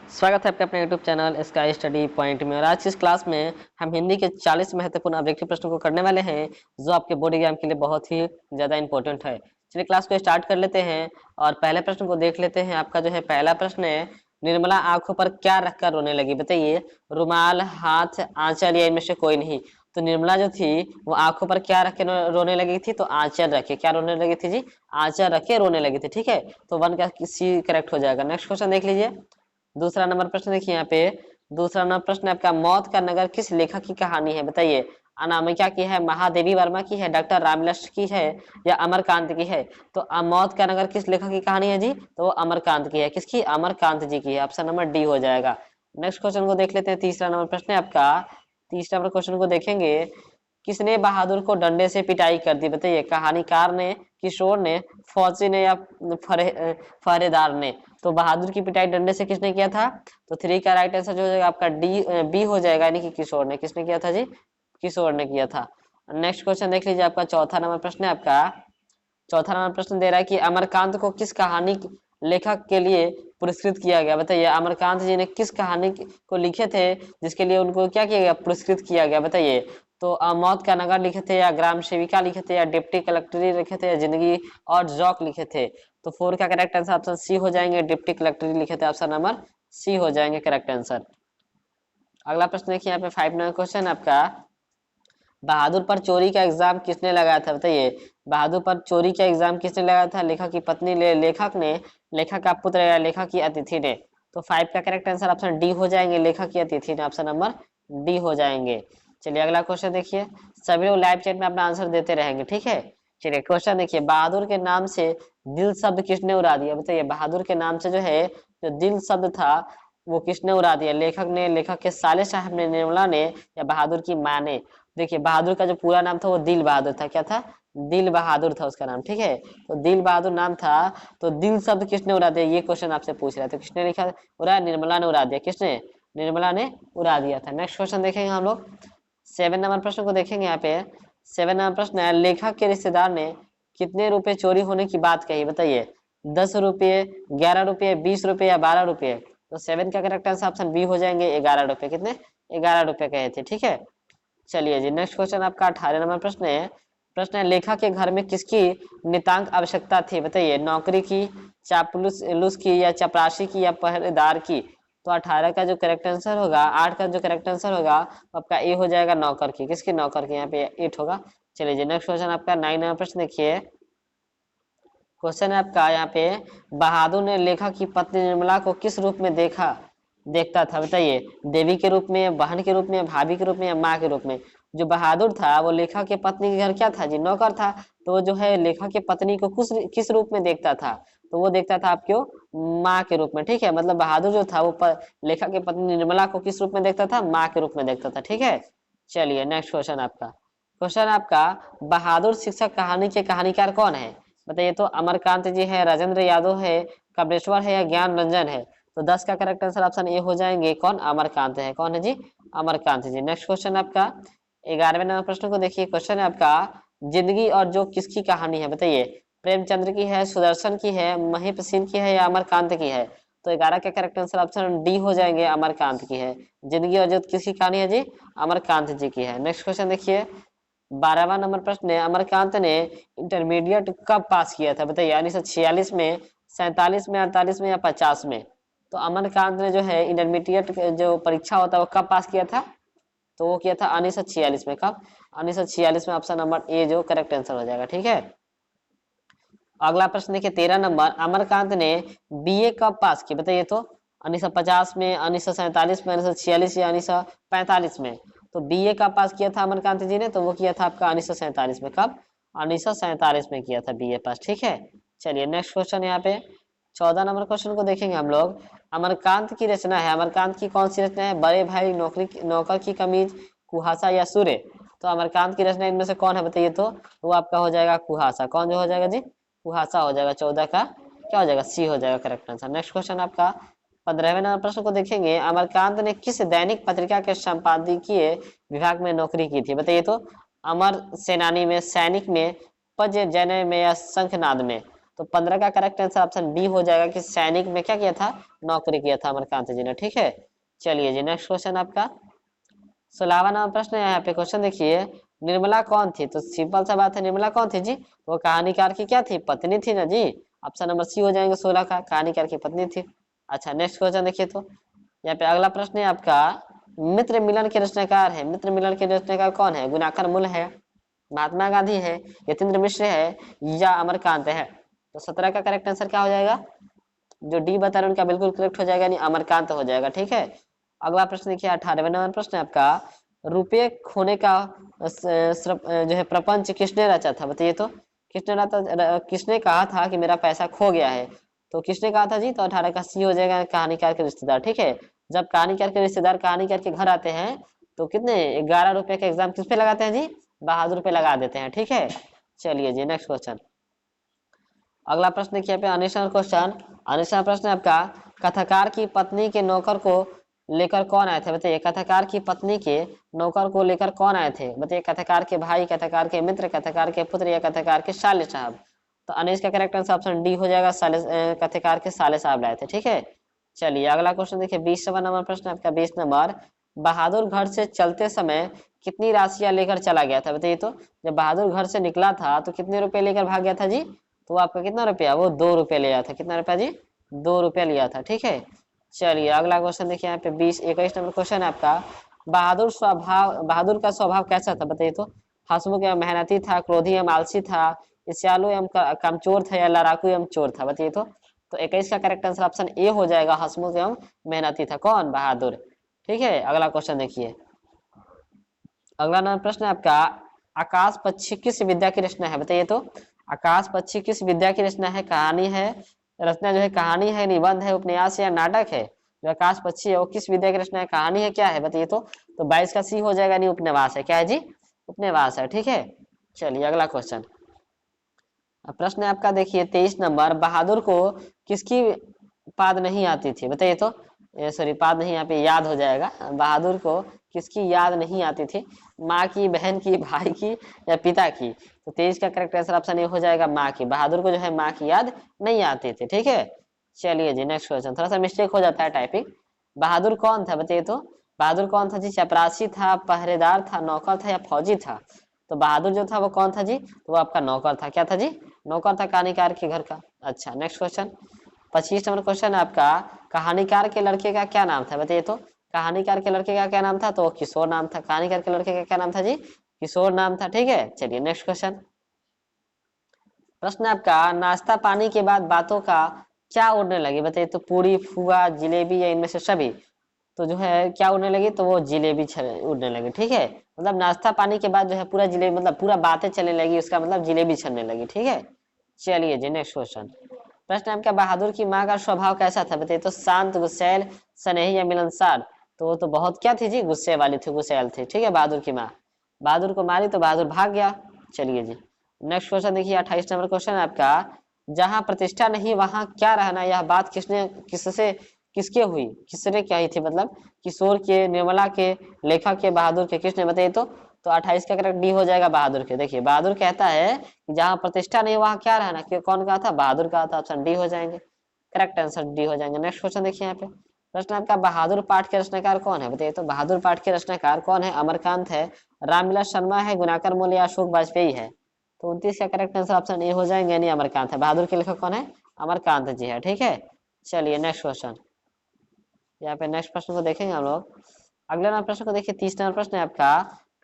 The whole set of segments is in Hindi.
स्वागत है आपके अपने YouTube channel sky study point में। और आज की इस क्लास में हम हिंदी के 40 महत्वपूर्ण ऑब्जेक्टिव प्रश्नों को करने वाले हैं जो आपके बोर्ड एग्जाम के लिए बहुत ही ज्यादा इंपॉर्टेंट है। चलिए क्लास को स्टार्ट कर लेते हैं और पहले प्रश्न को देख लेते हैं। आपका जो है पहला प्रश्न है, निर्मला आंखों पर क्या रखकर रोने लगी? बताइए, रुमाल, हाथ, आंचल या इनमें से कोई नहीं। तो निर्मला जो थी वो आंखों पर क्या रख के रोने लगी थी? तो आंचल रखे। क्या रोने लगी थी जी? आंचल रख के रोने लगी थी। ठीक है, तो वन का सी करेक्ट हो जाएगा। नेक्स्ट क्वेश्चन देख लीजिए। दूसरा नंबर प्रश्न देखिए यहाँ पे। दूसरा नंबर प्रश्न आपका, मौत का नगर किस लेखक की कहानी है? बताइए, अनामिका की है, महादेवी वर्मा की है, डॉक्टर रामलक्ष्ण की है या अमरकांत की है? तो मौत का नगर किस लेखक की कहानी है जी? तो वो अमरकांत की है। किसकी? अमरकांत जी की है। ऑप्शन नंबर डी हो जाएगा। नेक्स्ट क्वेश्चन को देख लेते हैं। तीसरा नंबर प्रश्न है आपका। तीसरा नंबर क्वेश्चन को देखेंगे, किसने बहादुर को डंडे से पिटाई कर दी? बताइए, कहानीकार ने, किशोर ने, फौजी ने या फहरेदार ने? तो बहादुर की पिटाई डंडे से किसने किया था? तो थ्री का राइट आंसर जो हो जाएगा आपका डी बी हो जाएगा, यानी कि किशोर ने। किसने किया था जी? किशोर ने किया था। नेक्स्ट क्वेश्चन देख लीजिए। आपका चौथा नंबर प्रश्न है आपका। चौथा नंबर प्रश्न दे रहा है कि अमरकांत को किस कहानी लेखक के लिए पुरस्कृत किया गया? बताइए, अमरकांत जी ने किस कहानी को लिखे थे जिसके लिए उनको क्या किया गया? पुरस्कृत किया गया। बताइए, तो मौत का नगर लिखे थे या ग्राम सेविका लिखे थे या डिप्टी कलेक्टरी लिखे थे या जिंदगी और जौक लिखे थे? तो फोर का करेक्ट आंसर ऑप्शन सी हो जाएंगे, डिप्टी कलेक्टरी लिखे थे। ऑप्शन नंबर सी हो जाएंगे करेक्ट आंसर। अगला प्रश्न देखिए यहाँ पे 5 नंबर क्वेश्चन आपका, बहादुर पर चोरी का एग्जाम किसने लगाया था? बताइए, बहादुर पर चोरी का एग्जाम किसने लगाया था? लेखक की पत्नी ने, लेखक ने, लेखक का पुत्र या लेखक की अतिथि ने? तो 5 का करेक्ट आंसर ऑप्शन डी हो जाएंगे, लेखक की अतिथि ने। ऑप्शन नंबर डी हो जाएंगे। चलिए अगला क्वेश्चन देखिए। सभी लोग लाइव चैट में अपना आंसर देते रहेंगे, ठीक है। चलिए क्वेश्चन देखिए, बहादुर के नाम से दिल शब्द किसने उड़ा दिया? बताइए, बहादुर के नाम से जो है जो दिल शब्द था वो किसने उड़ा दिया? लेखक ने, लेखक के साले साहब ने, निर्मला ने या बहादुर की माँ ने? देखिए, बहादुर का जो पूरा नाम था वो दिल बहादुर था। क्या था? दिल बहादुर था उसका नाम, ठीक है। तो दिल बहादुर नाम था। तो दिल शब्द किसने उड़ा दिया, ये क्वेश्चन आपसे पूछ रहा है। तो किसने लिखा उड़ा? निर्मला ने उड़ा दिया। किसने? निर्मला ने उड़ा दिया था। नेक्स्ट क्वेश्चन देखेंगे हम लोग। 7 नंबर प्रश्न को देखेंगे यहाँ पे। 7 नंबर प्रश्न है, लेखक के रिश्तेदार ने कितने रुपए चोरी होने की बात कही? बताइए, 10 रुपये, 11 रुपये, 20 रुपये या 12 रुपये? तो 7 का करेक्ट आंसर ऑप्शन बी हो जाएंगे, 11 रुपये। कितने? 11 रुपये कहे थे, ठीक है। चलिए जी, नेक्स्ट क्वेश्चन आपका 18 नंबर प्रश्न है। प्रश्न है, लेखक के घर में किसकी नितांत आवश्यकता थी? बताइए, नौकरी की, चापलूस की या चपरासी की या पहरेदार की? तो 18 का जो करेक्ट आंसर होगा, 8 का जो करेक्ट आंसर होगा आपका ए हो जाएगा, नौकर की। किसकी? नौकर की। यहाँ पे 8 होगा। चलिए जी, नेक्स्ट क्वेश्चन आपका 9 नंबर प्रश्न देखिए। क्वेश्चन है आपका यहाँ पे, बहादुर ने लेखक की पत्नी निर्मला को किस रूप में देखता था? बताइए, देवी के रूप में, बहन के रूप में, भाभी के रूप में या माँ के रूप में? जो बहादुर था वो लेखक के पत्नी के घर क्या था जी? नौकर था। तो वो जो है लेखक के पत्नी को किस रूप में देखता था? तो वो देखता था आपको माँ के रूप में, ठीक है। मतलब बहादुर जो था वो लेखक की पत्नी निर्मला को किस रूप में देखता था? माँ के रूप में देखता था, ठीक है। चलिए नेक्स्ट क्वेश्चन आपका। क्वेश्चन आपका, बहादुर शिक्षक कहानी के कहानीकार कौन है? बताइए, तो अमरकांत जी है, राजेंद्र यादव है, कमलेश्वर है या ज्ञान रंजन है? तो 10 का करेक्ट आंसर ऑप्शन ए हो जाएंगे, कौन? अमरकांत है। कौन है जी? अमरकांत जी। नेक्स्ट क्वेश्चन आपका 11वें नंबर प्रश्न को देखिए। क्वेश्चन है आपका, जिंदगी और जो किसकी कहानी है? बताइए, प्रेमचंद्र की है, सुदर्शन की है, महिप सिंह की है या अमरकांत की है? तो 11 का करेक्ट आंसर ऑप्शन डी हो जाएंगे, अमरकांत की है। जिंदगी और जो किसकी कहानी है जी? अमरकांत जी की है। नेक्स्ट क्वेश्चन देखिए। 12वां नंबर प्रश्न है, अमरकांत ने इंटरमीडिएट कब पास किया था? बताइए, 1946 में, 47 में, 48 में या 50 में? तो अमरकांत ने जो है इंटरमीडिएट जो परीक्षा होता है वो कब पास किया था? तो वो किया था 1946 में। कब? 1946 में। ऑप्शन नंबर ए जो करेक्ट आंसर हो जाएगा, ठीक है। अगला प्रश्न देखिए 13 नंबर, अमरकांत ने बीए कब पास की? बताइए, तो 1950 में, 1947 में, 1946 या 1945 में? तो बीए कब पास किया था अमरकांत जी ने? तो वो किया था आपका 1947 में। कब? 1947 में किया था बीए पास, ठीक है। चलिए नेक्स्ट क्वेश्चन यहाँ पे 14 नंबर क्वेश्चन को देखेंगे हम लोग। अमरकांत की रचना है, अमरकांत की कौन सी रचना है? बड़े भाई, नौकर की कमीज, कुहासा या सूर्य? तो अमरकांत की रचना इनमें से कौन है? बताइए, तो वो आपका हो जाएगा कुहासा। कौन जो हो जाएगा जी? कुहासा हो जाएगा। 14 का क्या हो जाएगा? सी हो जाएगा करेक्ट आंसर। नेक्स्ट क्वेश्चन आपका 15वें नंबर प्रश्न को देखेंगे। अमरकांत ने किस दैनिक पत्रिका के संपादकीय विभाग में नौकरी की थी? बताइए, तो अमर सेनानी में, सैनिक में, पज जन में या शंखनाद में? तो 15 का करेक्ट आंसर ऑप्शन डी हो जाएगा कि सैनिक में क्या किया था, नौकरी किया था अमरकांत जी ने। ठीक है, चलिए जी नेक्स्ट क्वेश्चन आपका 16वां नंबर प्रश्न है। यहाँ पे क्वेश्चन देखिए, निर्मला कौन थी? तो सिंपल सा बात है, निर्मला कौन थी जी? वो कहानीकार की क्या थी, पत्नी थी ना जी। ऑप्शन नंबर सी हो जाएंगे 16 का, कहानीकार की पत्नी थी। अच्छा नेक्स्ट क्वेश्चन देखिए, तो यहाँ पे अगला प्रश्न है आपका, मित्र मिलन के रचनाकार है, मित्र मिलन के रचनाकार कौन है? गुणाकर मूल है, महात्मा गांधी है, यतीन्द्र मिश्र है, या अमरकांत है? तो 17 का करेक्ट आंसर क्या हो जाएगा? जो डी बता रहे हैं उनका बिल्कुल करेक्ट हो जाएगा, नहीं अमरकांत हो जाएगा। ठीक है, अगला प्रश्न देखिए 18वां नंबर प्रश्न है आपका, रुपये खोने का जो है प्रपंच किसने रचा था? बताइए तो, किसने कहा था कि मेरा पैसा खो गया है? तो किसने कहा था जी? तो 18 का सी हो जाएगा, कहानीकार के रिश्तेदार। ठीक है, जब कहानीकार के रिश्तेदार कहानीकार के घर आते हैं तो कितने 11 रुपए का एग्जाम किस पे लगाते हैं जी? बहादुर पे लगा देते हैं। ठीक है, चलिए जी नेक्स्ट क्वेश्चन, अगला प्रश्न देखिए पे अनिश्चित क्वेश्चन। अनिश्चित प्रश्न है आपका, कथाकार की पत्नी के नौकर को लेकर कौन आए थे? बताइए, कथाकार की पत्नी के नौकर को लेकर कौन आए थे? बताइए, कथाकार के भाई, कथाकार के मित्र, कथाकार के पुत्र, या कथाकार के साले साहब? तो अनिश का करेक्ट आंसर ऑप्शन डी हो जाएगा, कथाकार के साले साहब लाए थे। ठीक है, चलिए अगला क्वेश्चन देखिए 20वां नंबर प्रश्न आपका 20 नंबर, बहादुर घर से चलते समय कितनी राशियां लेकर चला गया था? बताइए तो, जब बहादुर घर से निकला था तो कितने रुपए लेकर भाग गया था जी? तो आपका कितना रुपया? वो 2 रुपये लिया था। कितना रुपया जी? 2 रुपया लिया था। ठीक है, चलिए अगला क्वेश्चन देखिए, यहाँ पे 21 नंबर क्वेश्चन है आपका, बहादुर का स्वभाव कैसा था? बताइए तो, हंसमुख एवं मेहनती था, क्रोधी एवं आलसी था, ईर्ष्यालु एवं कामचोर था, या लड़ाकू एवं चोर था? बताइए तो 21 का करेक्ट आंसर ऑप्शन ए हो जाएगा, हंसमुख एवं मेहनती था। कौन? बहादुर। ठीक है, अगला क्वेश्चन देखिए, अगला नंबर प्रश्न है आपका, आकाश पक्षी किस विद्या की रचना है? बताइए तो, आकाश पक्षी किस विद्या की रचना है? कहानी है, रचना जो है कहानी है, निबंध है, उपन्यास या नाटक है? जो आकाश पक्षी है वो किस विद्या की रचना है? कहानी है, क्या है? बताइए तो 22 का सी हो जाएगा, नहीं उपन्यास है। क्या है जी? उपन्यास है। ठीक है, चलिए अगला क्वेश्चन, प्रश्न है आपका देखिए 23 नंबर, बहादुर को किसकी पाद नहीं आती थी? बताइए तो, सॉरी पाद नहीं, यहाँ पे याद हो जाएगा। बहादुर को किसकी याद नहीं आती थी? माँ की, बहन की, भाई की, या पिता की? तो 23 का करेक्ट आंसर ऑप्शन ए हो जाएगा, माँ की। बहादुर को जो है माँ की याद नहीं आती थी। ठीक है, चलिए जी नेक्स्ट क्वेश्चन, थोड़ा सा मिस्टेक हो जाता है टाइपिंग। बहादुर कौन था? बताइए तो, बहादुर कौन था जी? चपरासी था, पहरेदार था, नौकर था, या फौजी था? तो बहादुर जो था वो कौन था जी? तो वो आपका नौकर था। क्या था जी? नौकर था कहानीकार के घर का। अच्छा नेक्स्ट क्वेश्चन, 25 नंबर क्वेश्चन है आपका, कहानीकार के लड़के का क्या नाम था? बताइए तो, कहानीकार के लड़के का क्या नाम था? तो वो किशोर नाम था। कहानीकार के लड़के का क्या नाम था जी? किशोर नाम था। ठीक है, चलिए नेक्स्ट क्वेश्चन, प्रश्न आपका, नाश्ता पानी के बाद बातों का क्या उड़ने लगी? बताइए तो, पूरी, फुआ, जिलेबी, या इनमें से सभी? तो जो है क्या उड़ने लगी? तो वो जिलेबी उड़ने लगी। ठीक है, मतलब नाश्ता पानी के बाद जो है पूरा जिलेबी, मतलब पूरा बातें चलने लगी, उसका मतलब जिलेबी चलने लगी। ठीक है, चलिए जी नेक्स्ट क्वेश्चन, प्रश्न आपका, बहादुर की माँ का स्वभाव कैसा था? बताइए तो, शांत, गुस्सैल, स्नेही, या मिलनसार? तो वो तो बहुत क्या थी जी? गुस्से वाली थी, गुस्सैल थी। ठीक है, बहादुर की माँ बहादुर को मारी तो बहादुर भाग गया। चलिए जी नेक्स्ट क्वेश्चन देखिए, 28 नंबर क्वेश्चन है आपका, जहाँ प्रतिष्ठा नहीं वहां क्या रहना? यह बात किसके हुई? किसने क्या ही थी? मतलब किशोर के, निर्मला के, लेखक के, बहादुर के? किसने? बताइए तो 28 का करेक्ट डी हो जाएगा, बहादुर के। देखिए बहादुर कहता है कि जहाँ प्रतिष्ठा नहीं वहां क्या रहना, कि कौन कहा था? बहादुर कहा था। ऑप्शन डी हो जाएंगे, करेक्ट आंसर डी हो जाएंगे। नेक्स्ट क्वेश्चन देखिए, यहाँ पे प्रश्न आपका, बहादुर पाठ के रचनाकार कौन है? बताइए तो, बहादुर पाठ के रचनाकार कौन है? अमरकांत है, रामविलास शर्मा है, गुणाकर मूल, या अशोक वाजपेयी है? तो 29 का करेक्ट आंसर ऑप्शन ए हो जाएंगे, यानी अमरकांत है। बहादुर के लेखक कौन है? अमरकांत जी है। ठीक है, चलिए नेक्स्ट क्वेश्चन, यहाँ पे नेक्स्ट प्रश्न को देखेंगे हम लोग। अगले नंबर प्रश्न को देखिए, 30 नंबर प्रश्न है आपका,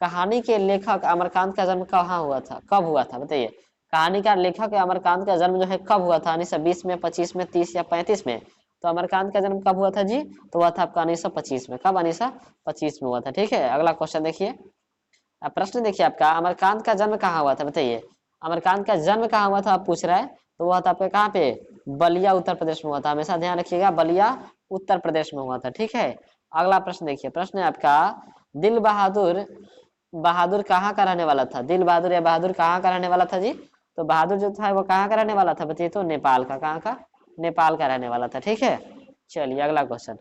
कहानी के लेखक अमरकांत का जन्म कहाँ हुआ था? कब हुआ था? बताइए, कहानी का लेखक अमरकांत का जन्म जो है कब हुआ था? 1920 में, 25 में, 30 या 35 में? तो अमरकांत का जन्म कब हुआ था जी? तो हुआ था आपका 1925 में। कब? 1925 में हुआ था। ठीक है, अगला क्वेश्चन देखिए, अब प्रश्न देखिए आपका, अमरकांत का जन्म कहाँ हुआ था? बताइए, अमरकांत का जन्म कहाँ हुआ था आप पूछ रहे हैं, तो हुआ था आपके कहाँ पे? बलिया उत्तर प्रदेश में हुआ था। हमेशा ध्यान रखिएगा, बलिया उत्तर प्रदेश में हुआ था। ठीक है, अगला प्रश्न देखिए, प्रश्न है आपका, दिल बहादुर बहादुर कहाँ का रहने वाला था? दिल बहादुर या बहादुर कहाँ का रहने वाला था जी? तो बहादुर जो था वो कहाँ का रहने वाला था? बताइए तो, नेपाल का। कहाँ का? नेपाल का रहने वाला था। ठीक है, चलिए अगला क्वेश्चन,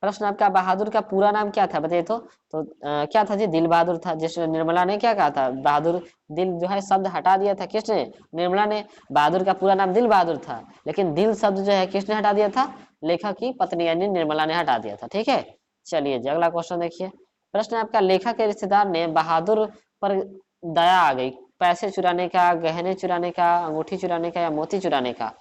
प्रश्न आपका, बहादुर का पूरा नाम क्या था बताइए तो क्या था जी? दिल बहादुर था। जिसने निर्मला ने क्या कहा था? बहादुर, दिल जो है शब्द हटा दिया था किसने? निर्मला ने। बहादुर का पूरा नाम दिल बहादुर था, लेकिन दिल शब्द जो है किसने हटा दिया था? लेखक की पत्नी यानी निर्मला ने हटा दिया था। ठीक है, चलिए जी अगला क्वेश्चन देखिए। प्रश्न आपका, लेखक के रिश्तेदार ने बहादुर पर दया आ गई, पैसे चुराने का, गहने चुराने का, अंगूठी चुराने का या मोती चुराने का?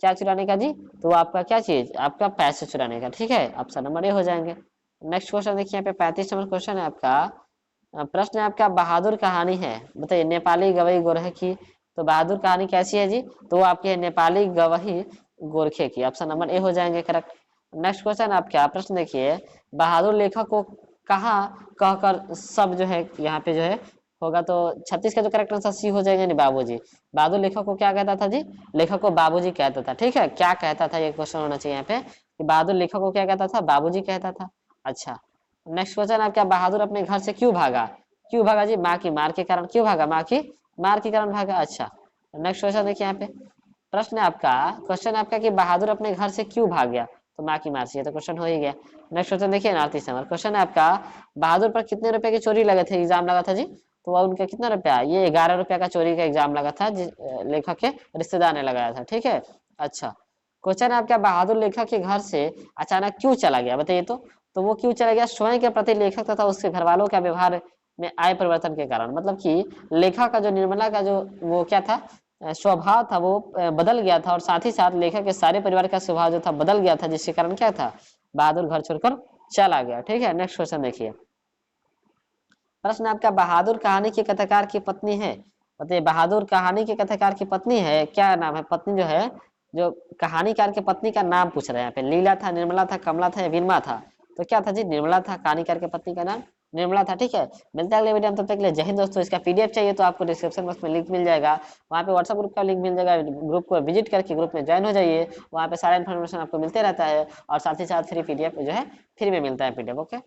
क्या चुराने का जी? तो आपका क्या चीज? आपका पैसे चुराने का। ठीक है, ऑप्शन नंबर ए हो जाएंगे। नेक्स्ट क्वेश्चन देखिए, यहाँ पे 35 नंबर क्वेश्चन है आपका। प्रश्न है आपका, बहादुर कहानी है बताइए नेपाली गवई गोरखे की। तो बहादुर कहानी कैसी है जी? तो वो आपकी है नेपाली गवही गोरखे की। ऑप्शन नंबर ए हो जाएंगे करेक्ट। नेक्स्ट क्वेश्चन आपका, प्रश्न देखिए, बहादुर लेखक को कहाँ कहकर सब जो है यहाँ पे जो है होगा, तो 36 का जो करेक्ट आंसर सी हो जाएगा नहीं, बाबूजी। बहादुर लेखक को क्या कहता था जी? लेखक को बाबूजी कहता था। ठीक है, क्या कहता था ये क्वेश्चन होना चाहिए यहाँ पे कि बहादुर लेखक को क्या कहता था? बाबूजी कहता था। अच्छा, नेक्स्ट क्वेश्चन आपका, बहादुर अपने घर से क्यों भागा? क्यों भागा जी? माँ की मार के कारण। क्यों भागा? माँ की मार के कारण भागा। अच्छा, नेक्स्ट क्वेश्चन देखिए यहाँ पे। प्रश्न है आपका, क्वेश्चन आपका कि बहादुर अपने घर से क्यों भाग गया? तो माँ की मार से, ये तो क्वेश्चन हो ही गया। नेक्स्ट क्वेश्चन देखिए 39 नंबर क्वेश्चन है आपका, बहादुर पर कितने रुपए की चोरी लगे थे, एग्जाम लगा था जी? तो वह उनका कितना रुपया? ये 11 रुपया का चोरी का एग्जाम लगा था, लेखक के रिश्तेदार ने लगाया था। ठीक है, अच्छा, क्वेश्चन है आपका, बहादुर लेखक के घर से अचानक क्यों चला गया बताइए तो वो क्यों चला गया? स्वयं के प्रति लेखक तथा उसके घर वालों का व्यवहार में आए परिवर्तन के कारण। मतलब कि लेखक का जो, निर्मला का जो वो क्या था, स्वभाव था, वो बदल गया था, और साथ ही साथ लेखक के सारे परिवार का स्वभाव जो था बदल गया था, जिसके कारण क्या था? बहादुर घर छोड़कर चला गया। ठीक है, नेक्स्ट क्वेश्चन देखिए। प्रश्न आपका, बहादुर कहानी के कथाकार की पत्नी है बताइए। बहादुर कहानी के कथाकार की पत्नी है, क्या नाम है? पत्नी जो है, जो कहानीकार की पत्नी का नाम पूछ रहे हैं यहाँ पे। लीला था, निर्मला था, कमला था या विरमा था? तो क्या था जी? निर्मला था। कहानीकार की पत्नी का नाम निर्मला था। ठीक है, मिलता है अगले वीडियो में, तब तक के लिए जय हिंद दोस्तों। इसका पीडीएफ चाहिए तो आपको डिस्क्रिप्शन बॉक्स में लिंक मिल जाएगा, वहाँ पे व्हाट्सएप ग्रुप का लिंक मिल जाएगा, ग्रुप को विजिट करके ग्रुप में ज्वाइन हो जाइए। वहाँ पे सारा इन्फॉर्मेशन आपको मिलते रहता है, और साथ ही साथ फ्री पीडीएफ जो है फ्री में मिलता है पीडीएफ। ओके।